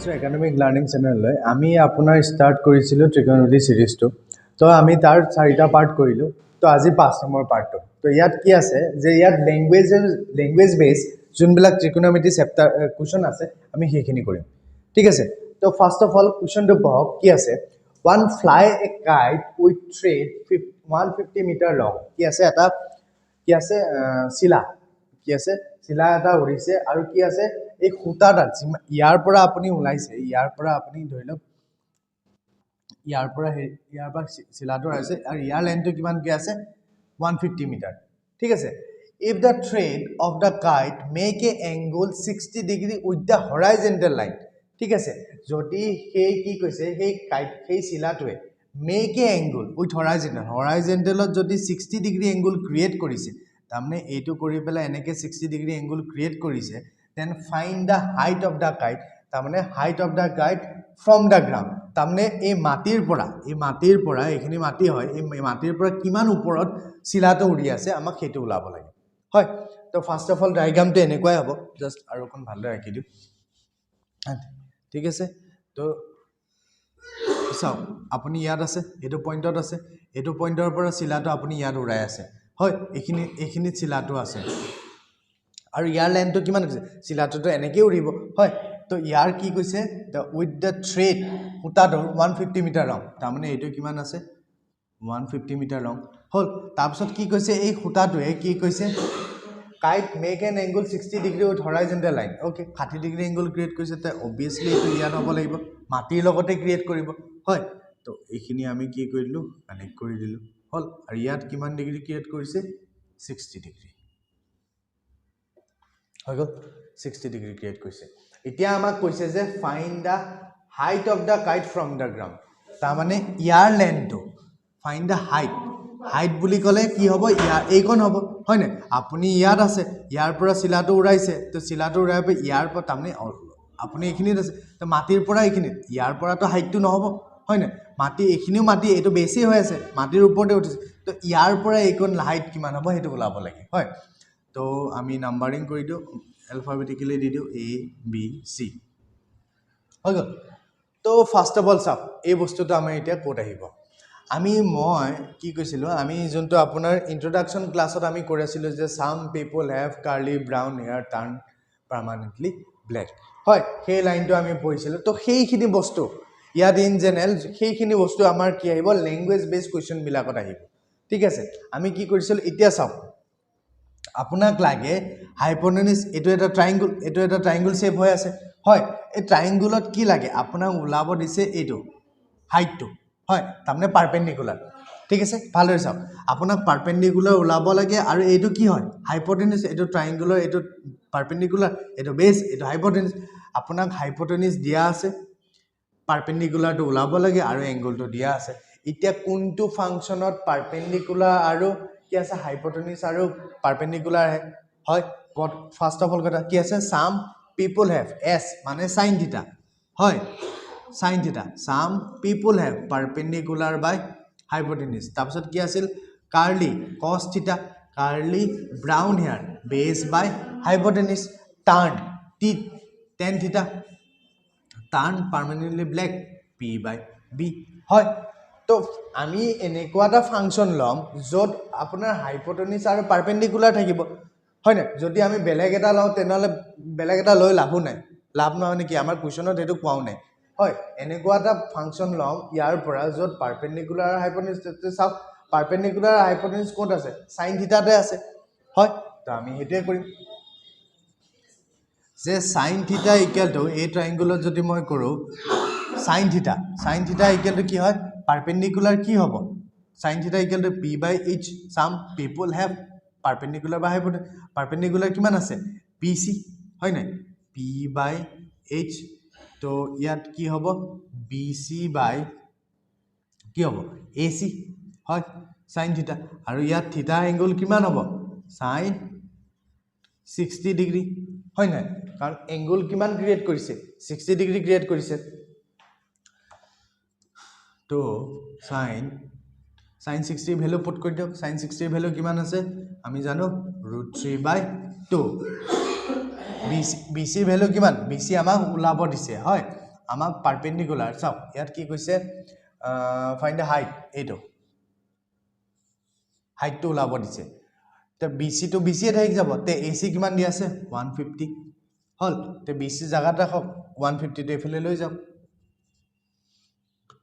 কৰিছোঁ academic learning চেনেললৈ আমি আপোনাৰ ষ্টাৰ্ট কৰিছিলোঁ ট্ৰিগনমেট্ৰি ছিৰিজটো তো আমি তাৰ 4টা পাৰ্ট কৰিলোঁ তো আজি 5 নম্বৰ পাৰ্টটো তো ইয়াত কি আছে যে ইয়াত লেংগুৱেজ বেছ যোনবিলাক ট্ৰিগনমেট্ৰি চেপ্টাৰ কুৱেশ্যন আছে আমি সেইখিনি কৰিম ঠিক আছে তো ফাৰ্ষ্ট অফ অল কুৱেশ্যনটো পঢ়ক কি আছে one fly a kite with thread 150 meter long কি আছে এটা কি আছে শিলা কি আছে শিলা এটা উৰিছে আৰু কি আছে এই খুঁটাটা ইয়াৰ পৰা আপুনি ওলাইছে ইয়াৰ পৰা আপুনি ধৰি লওক ইয়াৰ পৰা শিলাটো আছে আৰু ইয়াৰ লেন্থটো কিমান কি আছে 150 মিটাৰ ঠিক আছে if the thread of the kite make a angle 60 degree with the horizontal line ঠিক আছে যদি সেই কি কৈছে সেই কাইট সেই শিলাটোৱে make a angle with horizontal যদি 60 degree angle create কৰিছে তাৰমানে এইটো কৰি পেলাই এনেকে 60 degree angle create কৰিছে then find the height of the kite তাৰমানে height of the kite from the ground তাৰমানে এই মাটিৰ পৰা এইখিনি মাটি হয় এই মাটিৰ পৰা কিমান ওপৰত শিলাটো উৰি আছে আমাক হেতু ওলাব লাগে হয় তো ফাৰ্স্ট অফ অল ডায়াগ্ৰামটো এনেকুৱাই হ'ব জাস্ট আৰু কোন ভালদৰে ৰাখি দিও ঠিক আছে তো চাও আপুনি ইয়াত আছে এটো পইণ্টত আছে এটো পইণ্টৰ পৰা শিলাটো আপুনি ইয়াত উৰাই আছে হয় এইখিনি শিলাটো আছে আৰু ইয়াৰ লেন্থটো কিমান আছে শিলাটোটো এনেকৈ উৰিব হয় তো ইয়াৰ কি কৈছে the with the thread খুঁটাটো 150 মিটাৰ লং তাৰমানে এইটো কিমান আছে 150 মিটাৰ লং হল তাৰপিছত কি কৈছে এই খুঁটাটোৱে কি কৈছে kite make an angle 60 degree with horizontal line okay 60 degree angle create কৰিছে তে obviously এইটো ইয়াত হ'ব লাগিব মাটিৰ লগতে ক্ৰিয়েট কৰিব হয় তো এইখিনি আমি কি কৰিলো কানেক্ট কৰি দিলো হল আৰু ইয়াত কিমান ডিগ্ৰী ক্ৰিয়েট কৰিছে 60 ডিগ্ৰী হৈ গল 60 ডিগ্ৰী ক্ৰিয়েট কৰিছে এতিয়া আমাক কৈছে যে find da height of da kite from da ground তাৰমানে ইয়াৰ লেন্থটো ফাইন্ড দা হাইট বুলি ক'লে কি হ'ব ইয়াৰ এইকণ হ'ব হয় না আপুনি ইয়াত আছে ইয়াৰ পৰা শিলাটো উৰাইছে তো শিলাটো উৰাই পে ইয়াৰ পৰা তাৰমানে আপুনি এইখিনিত আছে তো মাটিৰ পৰা এইখিনিত ইয়াৰ পৰাটো হাইটটো নহব হয় না মাটি এইখিনিও মাটি এইটো বেছি হৈ আছে মাটিৰ ওপৰতে উঠিছে তো ইয়াৰ পৰা এইকণ হাইট কিমান হ'ব হেতু ওলাব লাগে হয় তো আমি নাম্বাৰিং কৰি দিও alphabetically দি দিও a b c হৈ গল তো ফাৰ্স্ট অফ অল চাওক এই বস্তুটো আমি এতিয়া কোড আহিব মই কি কৈছিলো আমি যোনটো আপোনাৰ ইন্ট্ৰোডাকচন ক্লাছত আমি কৰিছিলো যে some people have curly brown hair turn permanently black হয় সেই লাইনটো আমি পঢ়িছিলো তো সেইখিনি বস্তু ইয়াত ইন জেনেৰেল সেইখিনি বস্তু আমাৰ কি আহিব ল্যাঙ্গুৱেজ বেস কোৱেশ্চন বিলাকত আহিব ঠিক আছে আমি কি কৰিছিলো এতিয়া চাওক আপোনাক লাগে হাইপোটেনিউজ এটো এটা ট্ৰায়াঙ্গল শেপ হৈ আছে হয় এই ট্ৰায়াঙ্গলত কি লাগে আপোনাক ওলাব দিছে এটো হাইটটো হয় তাৰমানে পাৰপেন্ডিকুলাৰ ঠিক আছে ভালদৰে চাওক আপোনাক পাৰপেন্ডিকুলাৰ ওলাব লাগে আৰু এইটো কি হয় হাইপোটেনিউজ এটো ট্ৰায়াঙ্গলৰ এটো পাৰপেন্ডিকুলাৰ এটো বেস এটো হাইপোটেনিউজ আপোনাক হাইপোটেনিউজ দিয়া আছে পাৰপেন্ডিকুলাৰটো ওলাব লাগে আৰু এংগলটো দিয়া আছে এতিয়া কোনটো ফাংচনত পাৰপেন্ডিকুলাৰ আৰু কি আছে হাইপোটেনিউজ আৰু পাৰপেন্ডিকুলাৰ হয় ফাৰ্স্ট অফ অল কথা কি আছে some people have s মানে sin theta হয় sin theta some people have perpendicular by hypotenuse তাৰপিছত কি আছিল curly cos theta curly brown hair base by hypotenuse tan tan theta tan permanently black p by b হয় তো আমি এনেকুৱা এটা ফাংচন লম যত আপোনাৰ হাইপোটেনিউজ আৰু পাৰপেন্ডিকুলাৰ থাকিব হয় না যদি আমি বেলেগ এটা লও তেনেহলে বেলেগ এটা লৈ লাভ নহয় নেকি আমাৰ কোৱেশ্চনত এটো কোৱাও নাই হয় এনেকুৱা এটা ফাংচন লম ইয়াৰ পৰা যত পাৰপেন্ডিকুলাৰ আৰু হাইপোটেনিউজ চাওক পাৰপেন্ডিকুলাৰ আৰু হাইপোটেনিউজ ক'ত আছে sin থিটাতে আছে হয় তো আমি হেতুৱে কৰিম যে sin থিটা ইকুৱেল টু এই ট্ৰায়াঙ্গলত যদি মই কৰো sin থিটা ইকুৱেল টু কি হয় পাৰপেন্ডিকুলাৰ কি হ'ব sin থিটা equal to p by h some people have perpendicular by hypotenuse perpendicular কিমান আছে pc হয় নাই p by h তো ইয়াত কি হ'ব bc by কি হ'ব ac হয় sin থিটা আৰু ইয়াত থিটা এংগল কিমান হ'ব sin 60 ডিগ্ৰী হয় নাই কাৰণ এংগল কিমান ক্ৰিয়েট কৰিছে 60 ডিগ্ৰী ক্ৰিয়েট কৰিছে তো sin 60 ভ্যালু পুট কৰি দিওক sin 60 ভ্যালু কিমান আছে আমি জানো √3/2 BC ভ্যালু কিমান BC আমাক ওলাব দিছে হয় আমাক পারপেন্ডিকুলার চাও ইয়াত কি কৈছে ফাইন্ড দ্য হাইট এইটো হাইটটো ওলাব দিছে তে BC to BC এ থাকি যাব তে AC কিমান দি আছে 150 হল তে BC জায়গাটা রাখক 150 তে এফালে লৈ যাও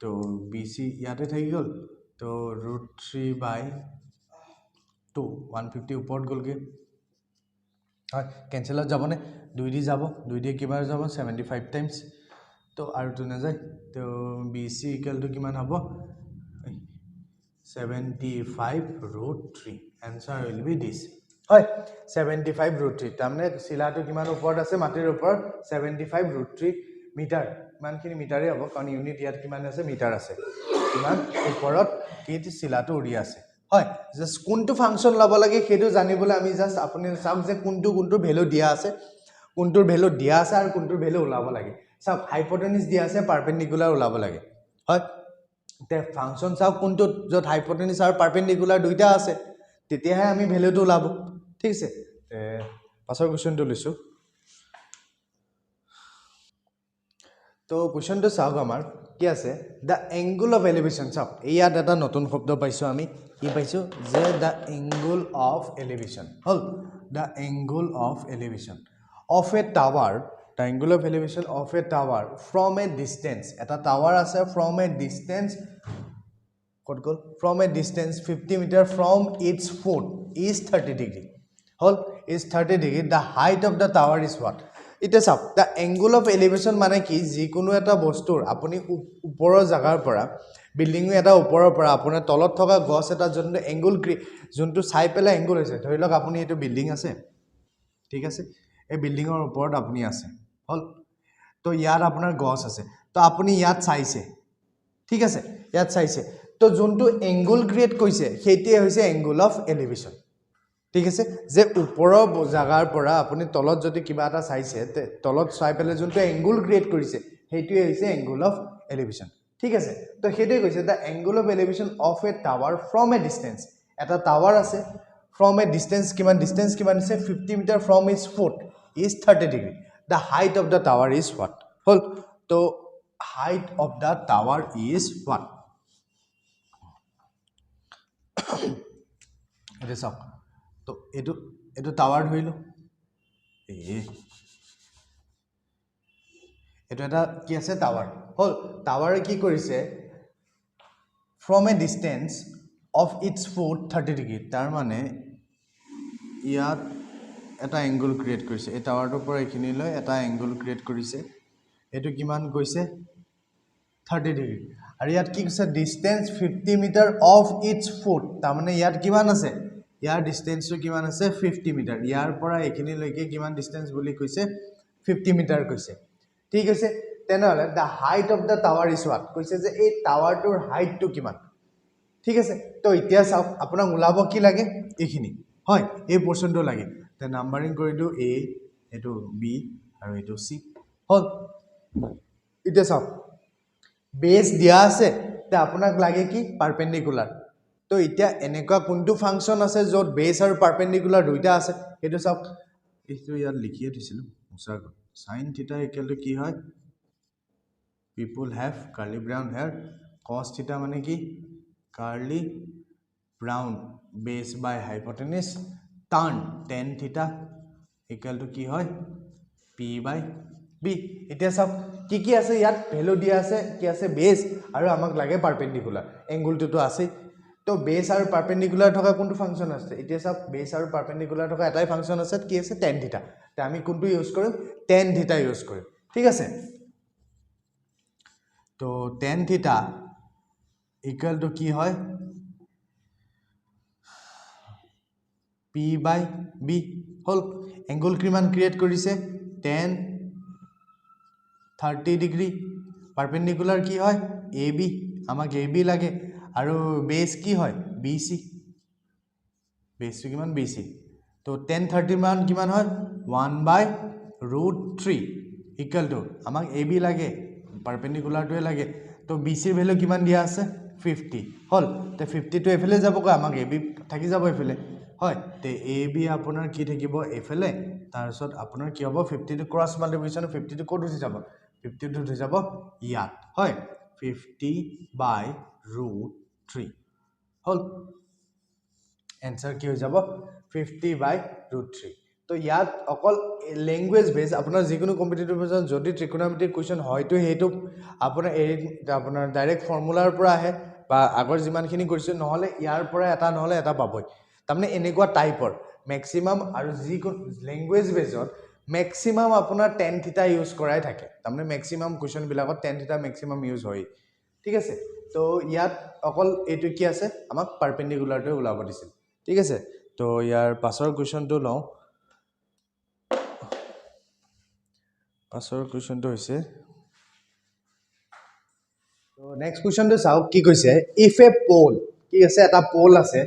তো BC ইয়াতে থাকি গল তো √3/2 150 ওপৰত গলগে হয় ক্যান্সেলত যাব নে 2 দি যাব 2 দি কিমান যাব 75 টাইমস তো আৰু তো না যায় তো BC = কিমান হ'ব 75√3 answer will be this হয় 75√3 তাৰমানে শিলাটো কিমান ওপৰত আছে মাটিৰ ওপৰত 75√3 মিটাৰ মানখিনি মিটাৰে হ'ব কাৰণ ইউনিট ইয়াত কিমান আছে মিটাৰ আছে কিমান ওপৰত কি শিলাটো উৰি আছে হয় জাস্ট কোনটো ফাংচন লব লাগে সেইটো জানিবলৈ আমি জাস্ট আপুনি চাওক যে কোনটো ভ্যালু দিয়া আছে কোনটোৰ ভ্যালু দিয়া আছে আৰু কোনটোৰ ভ্যালু ওলাব লাগে চাওক হাইপোটেনিস দিয়া আছে পাৰপেন্ডিকুলাৰ ওলাব লাগে হয় তে ফাংশন চাও কোনটো যত হাইপোটেনিস আৰু পাৰপেন্ডিকুলাৰ দুইটা আছে তেতিয়াহে আমি ভ্যালুটো ওলাব ঠিক আছে তে পাছৰ কোৱেশ্চনটো লৈছো তো কোৱেশ্চনটো চাওক আমাৰ কি আছে দা এংগল অফ এলিভেশন চাওক ইয়াত এটা নতুন শব্দ পাইছো আমি কি পাইছো যে দা এংগল অফ এলিভেশন হল the angle of elevation of a tower the angle of elevation of a tower from a distance eta tower ase from a distance what call from a distance 50 meter from its foot is 30 degree whole is 30 degree the height of the tower is what it is up the angle of elevation mane ki jikono eta bostur apuni uporo jagar pora building eta uporo pora apuna tolot thoka gos eta jonto angle jonto sai pela angle hoise dhorilok apuni etu building ase ঠিক আছে এই building এর উপর আপনি আছে হল তো ইয়ার আপনার গছ আছে তো আপনি ইয়াত চাইছে ঠিক আছে ইয়াত চাইছে তো যোনটো এংগল ক্রিয়েট কইছে সেইটিয়ে হৈছে এংগল অফ এলিভেশন ঠিক আছে যে উপৰৰ জাগাৰ পৰা আপুনি তলত যদি কিবা এটা চাইছে তে তলত চাই পেলে যোনটো এংগল ক্রিয়েট কৰিছে সেইটিয়ে হৈছে এংগল অফ এলিভেশন ঠিক আছে তো সেইটোৱে কৈছে the angle of elevation of a tower from a distance এটা টাৱাৰ আছে from a distance kiman is 50 meter from its foot is 30 degree the height of the tower is what whole so height of the tower is what it is up to edu tower hoilo edu eta ki ase tower whole tower ki korise from a distance of its foot 30 degree tar mane ইয়াত এটা angle create কৰিছে এই টাৱাৰটোৰ পৰা এখিনি লৈ এটা angle create কৰিছে এটো কিমান গৈছে 30 ডিগ্ৰী আৰু ইয়াত কি কৈছে distance 50 metre of its foot তাৰ মানে ইয়াত কিমান আছে ইয়াৰ ডিসটেন্সটো কিমান আছে 50 মিটাৰ ইয়াৰ পৰা এখিনি লৈকে কিমান ডিসটেন্স বুলি কৈছে 50 মিটাৰ কৈছে ঠিক আছে তেনেহলে the height of the tower is what কৈছে যে এই টাৱাৰটোৰ হাইটটো কিমান ঠিক আছে তো এতিয়া চাওক আপোনাক ওলাব কি লাগে এখিনি হয় এই পোরশনটো লাগে তে নাম্বারিং কৰি দিও a এটো b আৰু এটো c হল এটা চাওক বেস দিয়া আছে তে আপোনাক লাগে কি পারপেন্ডিকুলার তো এতিয়া এনেকা কোনটো ফাংশন আছে যত বেস আৰু পারপেন্ডিকুলার দুইটা আছে এটো চাওক এটো ইয়াত লিখিয়ে দিছিল মুছা sin থিটা ইকুয়াল কি হয় people have curly brown hair cos theta মানে কি curly brown base by hypotenuse tan theta equal to কি হয় p by b এটা সব কি আছে ইয়াত ভ্যালু দিয়া আছে কি আছে বেস আৰু আমাক লাগে পাৰপেন্ডিকুলাৰ এঙ্গলটো তো আছে তো বেস আৰু পাৰপেন্ডিকুলাৰ থকা কোনটো ফাংশন আছে এটা সব বেস আৰু পারপেন্ডিকুলার থকা এটাই ফাংশন আছে কি আছে tan theta তে আমি কোনটো ইউজ কৰিম tan theta ইউজ কৰিম ঠিক আছে তো tan theta equal to কি হয় p by b hall angle কিমান ক্রিয়েট কৰিছে tan 30 ডিগ্ৰী পাৰপেন্ডিকুলাৰ কি হয় ab আমাক ab লাগে আৰু বেস কি হয় bc বেস কিমান bc তো tan 30 মান কিমান হয় 1/√3 ইকুয়াল টু আমাক ab লাগে পাৰপেন্ডিকুলাৰটোৱে লাগে তো bc এর ভ্যালু কিমান দিয়া আছে 50 হল তে 50 তো এফালে যাব কো আমাক ab থাকি যাব এফালে হয় তে ab আপোনাৰ কি থাকিব এফালে তাৰছত আপোনাৰ কি হ'ব 50 টু ক্রস মাল্টিপ্লিকেশন 50 টু কোড হৈ যাব 50 হৈ যাব ইয়াত হয় 50/√3 হল এনসার কি হৈ যাব 50/√3 তো ইয়াত অকল ল্যাঙ্গুৱেজ বেস আপোনাৰ যিকোনো কম্পিটিটিভ এক্সাম যদি ত্ৰিকোণমিতিৰ কোৱেশ্চন হয়তো হেতু আপোনাৰ ডাইৰেক্ট ফৰ্মুলাৰ পৰা আহে বা আগৰ যিমানখিনি কৰিছে নহলে ইয়াৰ পৰা এটা নহলে এটা পাবই তাৰমানে এনেকুৱা টাইপৰ ম্যাক্সিমাম আৰু যিকোনো ল্যাঙ্গুৱেজ বেসত ম্যাক্সিমাম আপোনাৰ tan থিটা ইউজ কৰাই থাকে তাৰমানে ম্যাক্সিমাম কোৱেশ্চন বিলাকত tan থিটা ম্যাক্সিমাম ইউজ হয় ঠিক আছে তো ইয়াত অকল এটো কি আছে আমাক পাৰপেন্ডিকুলাৰটো ওলাব দিছিল ঠিক আছে তো ইয়াৰ পাছৰ কোৱেশ্চনটো লওঁ পাছৰ কোৱেশ্চনটো হৈছে তো নেক্সট কোৱেশ্চনটো চাও কি কৈছে ইফ এ পোল কি আছে এটা পোল আছে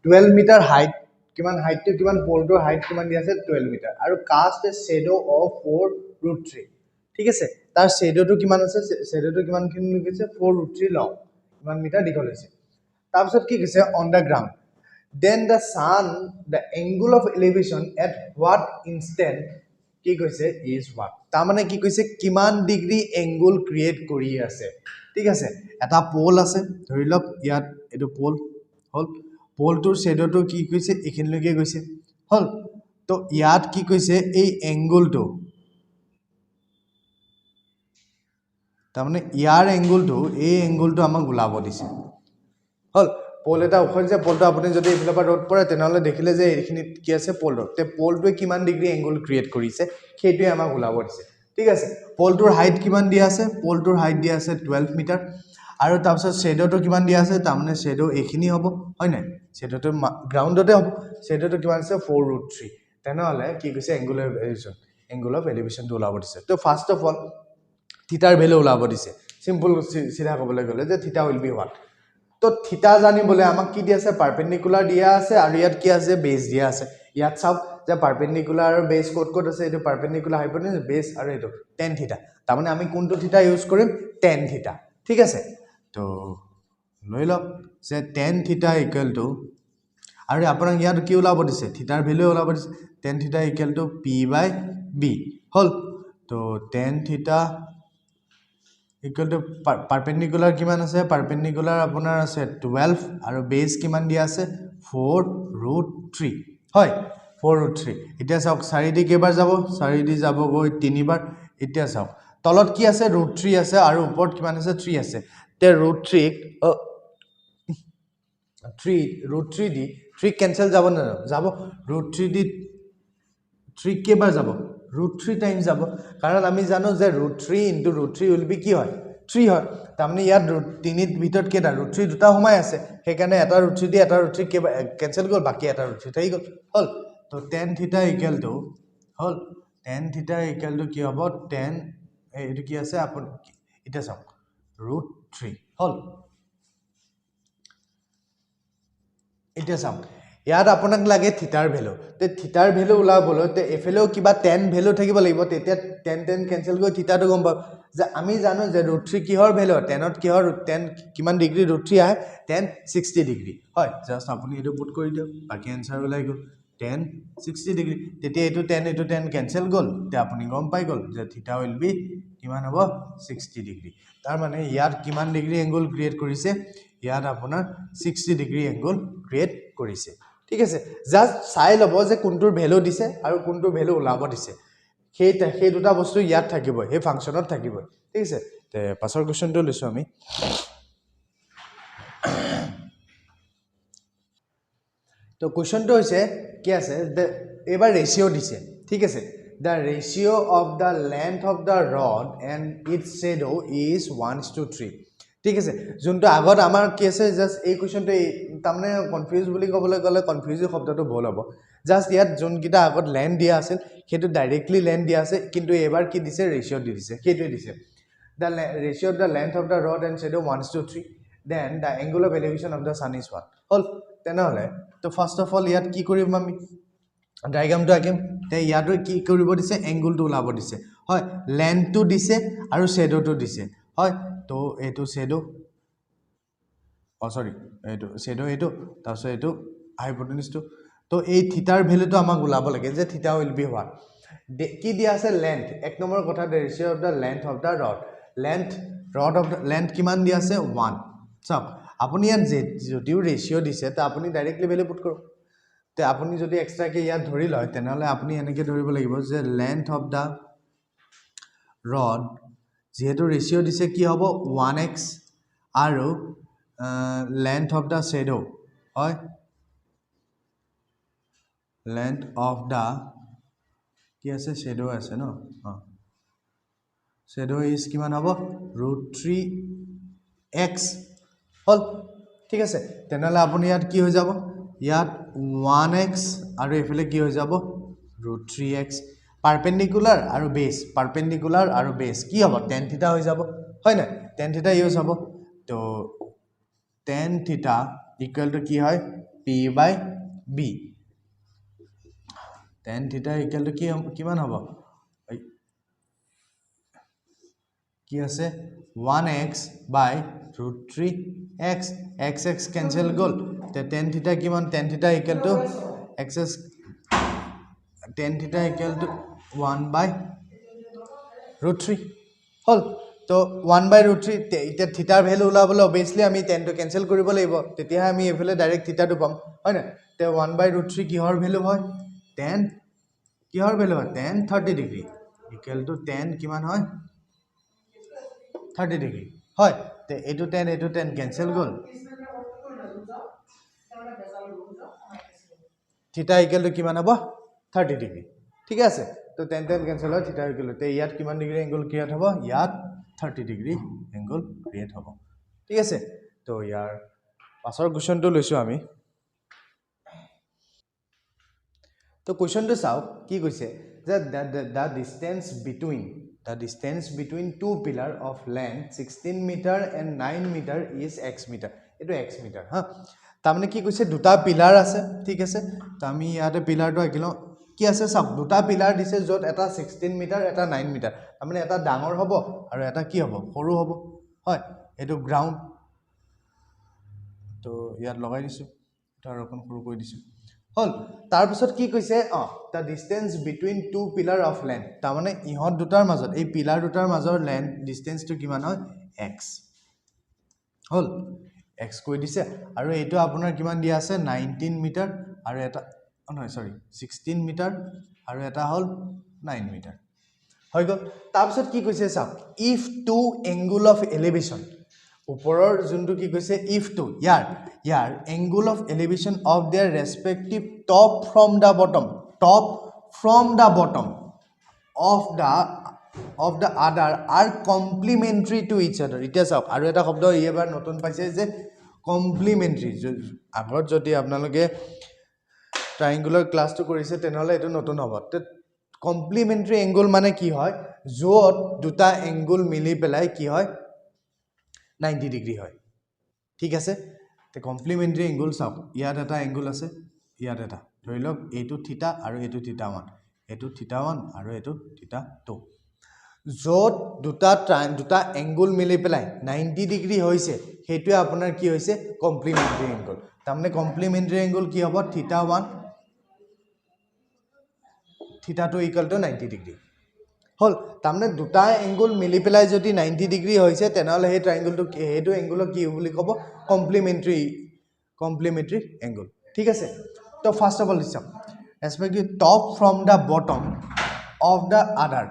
12 মিটাৰ হাইট কিমান হাইটটো কিমান পোলটোৰ হাইট কিমান দি আছে 12 মিটাৰ আৰু কাষ্ট এ শ্যাডো অফ 4√3 ঠিক আছে তাৰ শ্যাডোটো কিমান আছে শ্যাডোটো কিমান খিনি লিখিছে 4√3 লও কিমান মিটাৰ দীঘল হৈছে তাৰপিছত কি কৈছে on the ground then the sun the angle of elevation at what instant কি কৈছে is what তাৰ মানে কি কৈছে কিমান ডিগ্ৰী এংগল ক্ৰিয়েট কৰি আছে ঠিক আছে এটা পোল আছে ধৰি লওক ইয়াত এটো পোল হল পোলটোৰ শ্যাডোটো কি কৈছে এখিনলৈকে গৈছে হল তো ইয়াত কি কৈছে এই এংগলটো তাৰ মানে ইয়াৰ এংগলটো এই এংগলটো আমাক ওলাব দিছে হল পোল এটা উখৰ যে পোলটো আপুনি যদি এফালৰ পৰা ৰড পৰে তেনেহলে দেখিলে যে এইখিনিত কি আছে পোলটো তে পোলটোৱে কিমান ডিগ্ৰী এংগল ক্ৰিয়েট কৰিছে সেইটোৱে আমাক ওলাব দিছে ঠিক আছে পোলটোৰ হাইট কিমান দিয়া আছে পোলটোৰ হাইট দিয়া আছে 12 মিটাৰ আৰু তাৰপিছত শ্যাডোটো কিমান দিয়া আছে তাৰমানে শ্যাডো এইখিনি হ'ব হয় নাই শ্যাডোটো গ্ৰাউণ্ডতে হ'ব শ্যাডোটো কিমান আছে 4√3 তেনেহলে কি কৈছে এংগল অফ এলিভেশনটো ওলাব দিছে তো ফাৰ্স্ট অফ অল থিটাৰ ভ্যালু ওলাব দিছে সিম্পল সিধা ক'বলৈ গ'লে যে থিটা উইল বি হোৱাট তো থিটা জানিবলে আমাক কি দিয়া আছে পাৰপেন্ডিকুলাৰ দিয়া আছে আৰু ইয়াত কি আছে বেস দিয়া আছে ইয়াত চাওক যে পাৰপেন্ডিকুলাৰ আৰু বেস কোড আছে এটো পাৰপেন্ডিকুলাৰ হাইপোটেনাস বেস আৰু এটো tan থিটা তাৰমানে আমি কোনটো থিটা ইউজ কৰিম tan থিটা ঠিক আছে তো লৈ লওক যে tan থিটা ইকুৱেল টু আৰু আপোনাক ইয়াত কি ওলাব দিছে থিটাৰ ভ্যালু ওলাব দিছে tan থিটা ইকুৱেল টু p/b হল তো tan থিটা equal to perpendicular কিমান আছে perpendicular আপোনাৰ আছে 12 আৰু বেস কিমান দিয়া আছে 4√3 হয় 4√3 এতিয়া চাওক 4 দি কেবাৰ যাব 4 দি যাব গৈ 3 বাৰ এতিয়া চাওক তলত কি আছে √3 আছে আৰু ওপৰত কিমান আছে 3 আছে তে √3 3 দি 3 কেনসেল যাব না যাব √3 দি 3 কেবাৰ যাব √3 টাইমস যাব কাৰণ আমি জানো যে √3 * √3 will be কি হয় 3 হয় তাৰমানে ইয়াত 3 ৰ ভিতৰত কেটা √3 দুটা সোমাই আছে সেইকাৰণে এটা √3 দি এটা √3 কেনসেল গল বাকি এটা √3 থাকি গল হল তো tan থিটা ইকুৱেল টু হল tan থিটা ইকুৱেল টু কি হ'ব tan এটো কি আছে আপন এটা চাওক √3 হল এটা চাওক ইয়াত আপোনাক লাগে থিটাৰ ভ্যালু তে থিটাৰ ভ্যালু ওলাবলৈ তে এফেলেও কিবা tan ভ্যালু থাকিব লাগিব তেতিয়া tan কেনসেল গৈ থিটাটো গম পাব যে আমি জানো যে √3 কিহৰ ভ্যালু tanত কিহৰ tan কিমান ডিগ্ৰী √3 আহে tan 60 ডিগ্ৰী হয় জাস্ট আপুনি এটো পুট কৰি দিয়ক বাকি आंसर ওলাই গল tan 60 ডিগ্ৰী তেতিয়া এটো tan কেনসেল গল তে আপুনি গম পাই গল যে থিটা উইল বি কিমান হ'ব 60 ডিগ্ৰী তাৰ মানে ইয়াত কিমান ডিগ্ৰী এংগল ক্ৰিয়েট কৰিছে ইয়াত আপোনাৰ 60 ডিগ্ৰী এংগল ক্ৰিয়েট কৰিছে ঠিক আছে জাস্ট চাই লব যে কোনটোৰ ভ্যালু দিছে আৰু কোনটোৰ ভ্যালু ওলাব দিছে সেই দুটা বস্তু ইয়াত থাকিব এই ফাংশনত থাকিব ঠিক আছে তে পাছৰ কোৱেশ্চনটো লৈছো আমি তো কোৱেশ্চনটো হৈছে কি আছে এবাৰ ৰেশিও দিছে ঠিক আছে the ratio of the length of the rod and its shadow is 1:3 ঠিক আছে যোনটো আগত আমাৰ কি আছে জাস্ট এই কোৱেশ্চনটো তাৰমানে কনফিউজ বুলি ক'বলৈ গ'লে কনফিউজ শব্দটো ভুল হ'ব জাস্ট ইয়াত যোন কিটা আগত লেন্থ দিয়া আছিল হেতু ডাইৰেক্টলি লেন্থ দিয়া আছে কিন্তু এবাৰ কি দিছে ৰেশিও দি দিছে হেতুৱে দিছে the ratio of the length of the rod and shadow 1:3 then the angle of elevation of the sun is what হল তেনেহলে তো ফার্স্ট অফ অল ইয়াত কি কৰিম আমি ডায়াগ্ৰামটো আঁকিম তে ইয়াটো কি কৰিব দিছে এংগলটো ওলাব দিছে হয় লেন্থটো দিছে আৰু শ্যাডোটো দিছে হয় তো এটো শ্যাডো সৰি এটো শ্যাডো এটো তাৰপিছত এটো হাইপোটেনাসটো তো এই থিটাৰ ভ্যালুটো আমাক ওলাব লাগে যে থিটা উইল বি হোৱাট কি দিয়া আছে লেন্থ এক নম্বৰ কথা ratio of the length of the rod rod of the length কিমান দিয়া আছে 1 চাওক আপুনি ইয়াত যদিও ৰেচিঅ দিছে তা আপুনি ডাইৰেক্টলি ভ্যালু পুট কৰক তে আপুনি যদি এক্সট্ৰাকে ইয়াত ধৰি লয় তেনেহলে আপুনি এনেকে ধৰিব লাগিব যে লেন্থ অফ দা ৰড যেহেতু ৰেচিঅ দিছে কি হ'ব 1x আৰু লেন্থ অফ দা শ্যাডো হয় লেন্থ অফ দা কি আছে শ্যাডো আছে ন শ্যাডো ইজ কিমান হ'ব √3x হল ঠিক আছে তেনেহলে আপুনি ইয়াত কি হৈ যাব ইয়াত 1x আৰু এফালে কি হৈ যাব √3x পাৰপেন্ডিকুলাৰ আৰু বেস কি হ'ব tan থিটা হৈ যাব হয় না tan থিটা ইউজ হ'ব তো tan থিটা ইকুয়াল টু কি হয় p/b tan থিটা ইকুয়াল টু কি কিমান হ'ব কি আছে 1x /√3x x cancel গল তে tan থিটা কিমান tan থিটা equal to x tan theta equal to 1/√3 হল তো 1/√3 এটা থিটাৰ ভ্যালু ওলাবলৈ obviously আমি tan টো ক্যান্সেল কৰিব লাগিব তেতিয়া আমি এফালে ডাইৰেক্ট থিটাটো পাম হয় না তে 1/√3 কিহৰ ভ্যালু হয় tan কিহৰ ভ্যালু হয় tan 30 degree equal to tan কিমান হয় 30 ডিগ্ৰী হয় তে এটো tan ক্যান্সেল গল থিটা ইকুয়াল টু কিমান হ'ব 30 ডিগ্ৰী ঠিক আছে তো tan ক্যান্সেল হয় থিটা ইকুয়াল তে ইয়াত কিমান ডিগ্ৰী এংগল ক্ৰিয়েট হ'ব ইয়াত 30 ডিগ্ৰী এংগল ক্ৰিয়েট হ'ব ঠিক আছে তো ইয়াৰ পাছৰ কোৱেশ্চনটো লৈছো আমি তো কোৱেশ্চনটো চাও কি কৈছে যে the distance between two pillar of length 16 meter and 9 meter is x meter এটো x meter হা তাৰমানে কি কৈছে দুটা পিলাৰ আছে ঠিক আছে তো আমি ইয়াতে পিলাৰটো আঁকিলো কি আছে সব দুটা পিলাৰ দিছে যত এটা 16 মিটাৰ এটা 9 মিটাৰ মানে এটা ডাঙৰ হ'ব আৰু এটা কি হ'ব সৰু হ'ব হয় এটো গ্ৰাউন্ড তো ইয়াত লগাই দিছো তাৰ অকন সৰু কৰি দিছো হল তাৰ পিছত কি কৈছে the distance between two pillar of length তাৰ মানে ইহত দুটাৰ মাজত এই পিলাৰ দুটাৰ মাজৰ লেন্থ ডিসটেন্স টো কিমান হয় x হল x কৈ দিছে আৰু এটো আপোনাৰ কিমান দিয়া আছে 19 মিটাৰ আৰু এটা নহয় সৰি 16 মিটাৰ আৰু এটা হল 9 মিটাৰ হৈ গল তাৰ পিছত কি কৈছে চাওক if two angle of elevation ওপৰৰ যোনটো কি কৈছে if two year angle of elevation of their respective top from the bottom of the other are complementary to each other ইটা চাওক আৰু এটা শব্দ এবাৰ নতুন পাইছে যে complementary আগত যদি আপোনালোকে ট্ৰায়াঙ্গুলাৰ ক্লাসটো কৰিছে তেনেহলে এটো নতুন হ'ব তে কমপ্লিমেন্টাৰী এংগল মানে কি হয় যত দুটা এংগল মিলি পেলাই কি হয় 90 ডিগ্ৰী হয় ঠিক আছে তে কমপ্লিমেন্টাৰী এংগল চাওক ইয়াত এটা এংগল আছে ইয়াত এটা ধৰি লওক এটো থিটা আৰু এটো থিটা 1 এটো থিটা 1 আৰু এটো থিটা 2 যত দুটা এংগল মিলি পেলাই 90 ডিগ্ৰী হৈছে হেতুৱে আপোনাৰ কি হৈছে কমপ্লিমেন্টাৰী এংগল তাৰমানে কমপ্লিমেন্টাৰী এংগল কি হ'ব থিটা 1 থিটা 2 ইকুয়াল টু 90 ডিগ্ৰী হল তাৰমানে দুটা এংগল মিলি পেলাই যদি 90 ডিগ্ৰী হৈছে তেনেহলে হে ট্ৰায়াঙ্গলটো হেতু এংগলক কি বুলি ক'ব কমপ্লিমেন্টাৰী এংগল ঠিক আছে তো ফাৰ্স্ট অফ অল লিখক respective top from the bottom of the other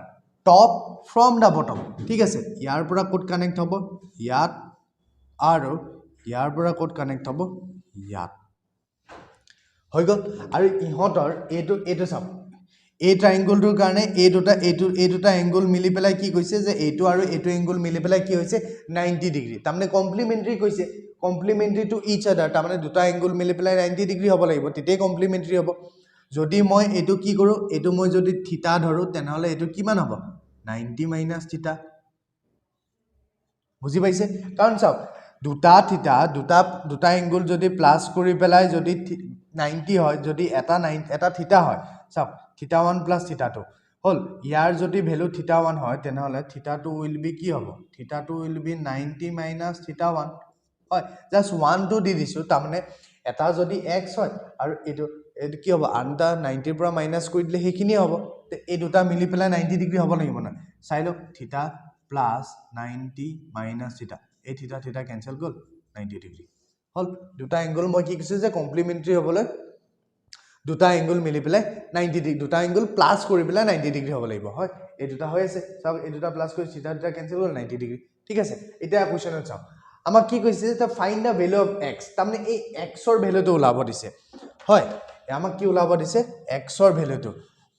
top from the bottom ঠিক আছে ইয়াৰ পৰা কোড কানেক্ট হ'ব ইয়াত আৰু ইয়াৰ পৰা কোড কানেক্ট হ'ব ইয়াত হৈ গল আৰু ইহতৰ এটো চাওক এই ট্ৰায়াঙ্গলটোৰ কাৰণে এই দুটা এংগল মিলি পেলাই কি কৈছে যে এটো আৰু এটো এংগল মিলি পেলাই কি হৈছে 90 ডিগ্ৰী তাৰমানে কমপ্লিমেন্টাৰী কৈছে কমপ্লিমেন্টাৰী টু ইচ আদাৰ তাৰমানে দুটা এংগল মিলি পেলাই 90 ডিগ্ৰী হ'ব লাগিব তেতিয়া কমপ্লিমেন্টাৰী হ'ব যদি মই এটো কি কৰো এটো মই যদি থিটা ধৰো তেনেহলে এটো কিমান হ'ব 90 মাইনাস থিটা বুজি পাইছে কাৰণ চাওক দুটা থিটা দুটা এংগল যদি প্লাস কৰি পেলাই যদি 90 হয় যদি এটা থিটা হয় চাওক থিটা 1 প্লাস থিটা 2 হল ইয়াৰ যদি ভ্যালু থিটা 1 হয় তেনেহলে থিটা 2 উইল বি কি হ'ব থিটা 2 উইল বি 90 মাইনাস থিটা 1 হয় জাস্ট 1 2 দি দিছো তাৰমানে এটা যদি x হয় আৰু এটো কি হ'ব আনটা 90 পৰা মাইনাস কৰি দিলে হেখিনি হ'ব তে তে এই দুটা মিলি পেলাই 90 ডিগ্ৰী হ'ব লাগিব না চাই লওক থিটা প্লাস 90 মাইনাস থিটা এই থিটা থিটা কেনসেল গল 90 ডিগ্ৰী হল দুটা এংগল মই কি কৈছো যে কমপ্লিমেন্টাৰী হ'বলৈ দুটা এংগল মিলি পেলাই 90 ডিগ্ৰী দুটা এংগল প্লাস কৰি পেলাই 90 ডিগ্ৰী হ'ব লাগিব হয় এই দুটা হৈ আছে চাওক এই দুটা প্লাস কৰি থিটা থিটা কেনসেল গল 90 ডিগ্ৰী ঠিক আছে এতিয়া কোৱেশ্চনত চাওক আমাক কি কৈছে যে find da value of x তাৰমানে এই x ৰ ভ্যালুটো ওলাব দিছে হয় আমাক কি ওলাব দিছে x ৰ ভ্যালুটো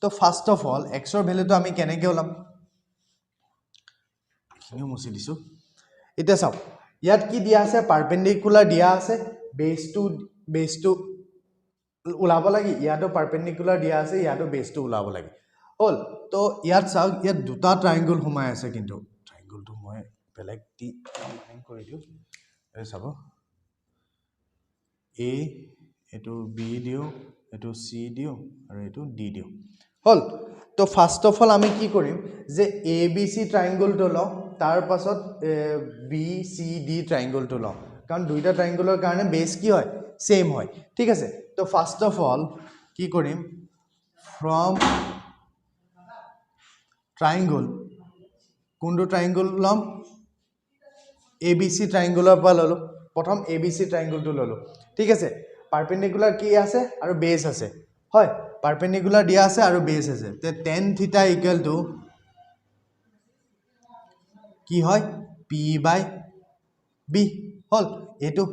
তো ফাৰ্স্ট অফ অল x ৰ ভ্যালুটো আমি কেনেকৈ ওলাম কিনো মুছি দিছো এতিয়া চাওক ইয়াত কি দিয়া আছে পারপেন্ডিকুলার দিয়া আছে বেস টু ওলাব লাগি ইয়াতো পারপেন্ডিকুলার দিয়া আছে ইয়াতো বেস টু ওলাব লাগি হল তো ইয়াত চাওক ইয়াত দুটা ট্রায়াঙ্গল ঘুমাই আছে কিন্তু ট্রায়াঙ্গলটো মই বেলেগ দি মাইন কৰি দিও এই চাব এ এটো বি দিও এটো সি দিও আৰু এটো ডি দিও হল তো ফাৰ্স্ট অফ অল আমি কি কৰিম যে এ বি সি ট্ৰায়াঙ্গলটো লওঁ তাৰ পাছত বি সি ডি ট্ৰায়াঙ্গলটো লওঁ কাৰণ দুইটা ট্ৰায়াঙ্গলৰ কাৰণে বেস কি হয় সেম হয় ঠিক আছে তো ফাৰ্স্ট অফ অল কি কৰিম ফ্ৰম ট্ৰায়াঙ্গল কোনটো ট্ৰায়াঙ্গল লম ABC ট্ৰায়াঙ্গলৰ পৰা ললো প্ৰথম ABC ট্ৰায়াঙ্গলটো ললো ঠিক আছে পাৰপেন্ডিকুলাৰ কি আছে আৰু বেস আছে হয় পাৰপেন্ডিকুলাৰ দিয়া আছে আৰু বেস আছে তে tan থিটা ইকুয়াল টু কি হয় p বাই b হল এটো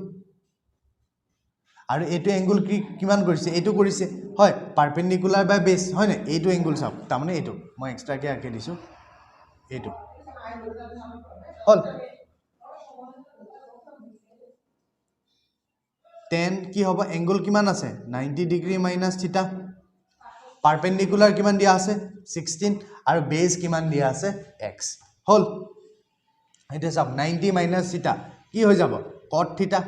আৰু এটো এংগল কি কিমান কৰিছে এটো কৰিছে হয় পাৰপেন্ডিকুলাৰ বাই বেস হয় না এটো এংগল চাওক তাৰমানে এটো মই এক্সট্ৰা কে আকে দিছো এটো হল tan কি হ'ব এংগল কিমান আছে 90 ডিগ্ৰী মাইনাস থিটা পাৰপেন্ডিকুলাৰ কিমান দিয়া আছে 16 আৰু বেস কিমান দিয়া আছে x হল এটা সব 90 মাইনাস থিটা কি হৈ যাব cot থিটা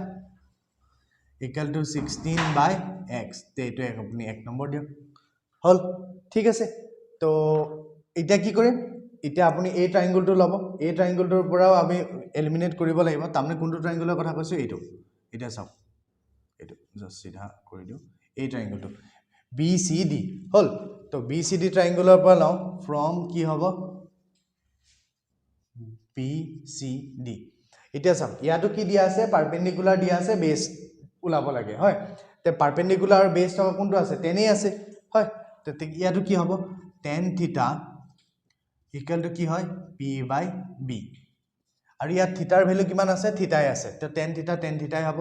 equal to 16 by x তে এটো আপুনি এক নম্বৰ দিও হল ঠিক আছে তো এটা কি কৰিম এটা আপুনি এই ট্ৰায়াঙ্গলটো লব এই ট্ৰায়াঙ্গলটোৰ পৰাও আমি এলিমিনেট কৰিব লাগিব তাৰমানে কোনটো ট্ৰায়াঙ্গলৰ কথা কৈছো এইটো এটা চাওক এইটো জাস্ট সিধা কৰি দিও এই ট্ৰায়াঙ্গলটো BCD হল তো BCD ট্ৰায়াঙ্গলৰ পৰা লওঁ ফ্রম কি হ'ব BCD এটা চাওক ইয়াটো কি দিয়া আছে পারপেন্ডিকুলার দিয়া আছে বেস ওলাব লাগে হয় তে পারপেন্ডিকুলার আৰু বেস থকা কোনটো আছে 10 আছে হয় তে ইয়াটো কি হ'ব tan থিটা ইকুয়াল টু কি হয় p বাই b আৰু ইয়াত থিটাৰ ভ্যালু কিমান আছে থিটাই আছে তো tan থিটাই হ'ব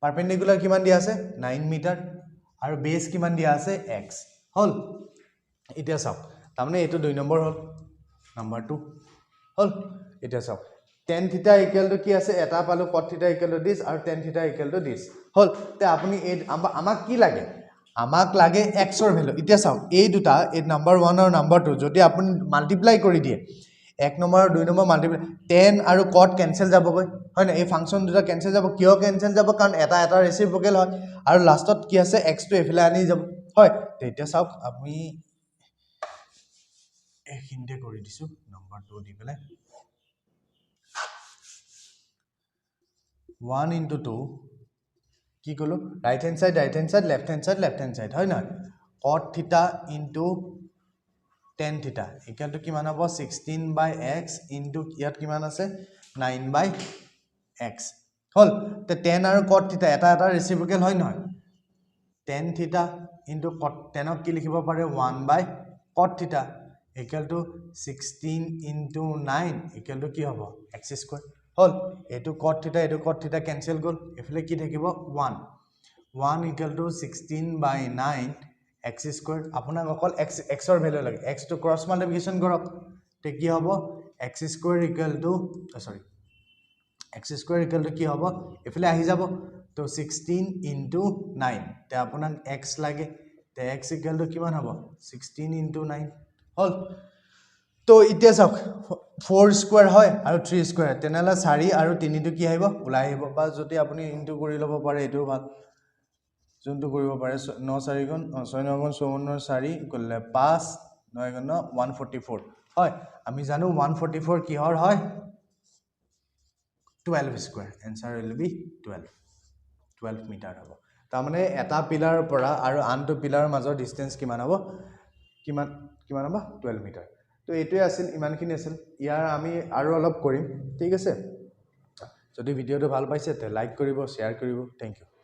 পারপেন্ডিকুলার কিমান দিয়া আছে 9 মিটার আৰু বেস কিমান দিয়া আছে x হল এতিয়া চাওক তাৰমানে এটো 2 নম্বৰ হল নাম্বার 2 হল এতিয়া চাওক tan থিটা ইকুয়াল টু কি আছে এটা পালো cot থিটা ইকুয়াল টু দিস আৰু tan থিটা ইকুয়াল টু দিস হল তে আপুনি আমাক কি লাগে আমাক লাগে x ৰ ভ্যালু এতিয়া চাওক এই দুটা এই নাম্বাৰ 1 আৰু নাম্বাৰ 2 যদি আপুনি মাল্টিপ্লাই কৰি দিয়ে এক নম্বৰ আৰু 2 নম্বৰ মাল্টিপ্লাই tan আৰু cot কেনসেল যাবগৈ হয় না এই ফাংশন দুটা কেনসেল যাব কিয় কেনসেল যাব কাৰণ এটা এটা ৰেচিপ্ৰকেল হয় আৰু লাষ্টত কি আছে x টো এফালে আনি যাব হয় তেতিয়া চাওক আমি এখিনতে কৰি দিছো নাম্বার 2 দি পেলাই 1 into 2 কি কলো right hand side left hand side হয় না cot থিটা into tan থিটা ইকুয়াল টু কিমান হ'ব 16 by x into ইয়াত কিমান আছে 9 by x হল তে tan আৰু cot থিটা এটা এটা ৰেচিপ্ৰকেল হয় নহয় tan থিটা into cot tan কি লিখিব পাৰে 1 by cot থিটা equal to 16 into 9 equal to কি হ'ব x স্কয়ার হল এটো cot থিটা কেনসেল গল এফালে কি থাকিব 1 equal to 16 by 9 x square আপোনাক অকল x ৰ ভ্যালু লাগে x টু ক্ৰস মাল্টিপ্লিকেশন কৰক তে কি হ'ব x square equal to x square equal to কি হ'ব এফালে আহি যাব তো 16 into 9 তে আপোনাক x লাগে তে x ইকুয়াল টু কিমান হ'ব 16 into 9 হল তো এতিয়া চাওক 4 স্কয়ার হয় আৰু 3 স্কয়াৰ তেনেলা 4 আৰু 3 টো কি আহিব ওলাই আহিব বা যদি আপুনি ইনটু কৰি লব পাৰে এটো ভাল যোনটো কৰিব পাৰে 9 4 গুণ 6 9 গুণ 54 4 কৰিলে 5 9 গুণ 144 হয় আমি জানো 144 কিহৰ হয় 12 square answer will be 12 metre হ'ব তাৰমানে এটা পিলাৰৰ পৰা আৰু আনটো পিলাৰৰ মাজৰ ডিষ্টেঞ্চ কিমান হ'ব কিমান হ'ব 12 মিটাৰ তো এইটোৱে আছিল ইমানখিনি আছিল ইয়াৰ আমি আৰু অলপ কৰিম ঠিক আছে যদি ভিডিঅ'টো ভাল পাইছে তে লাইক কৰিব শ্বেয়াৰ কৰিব থ্যাংক ইউ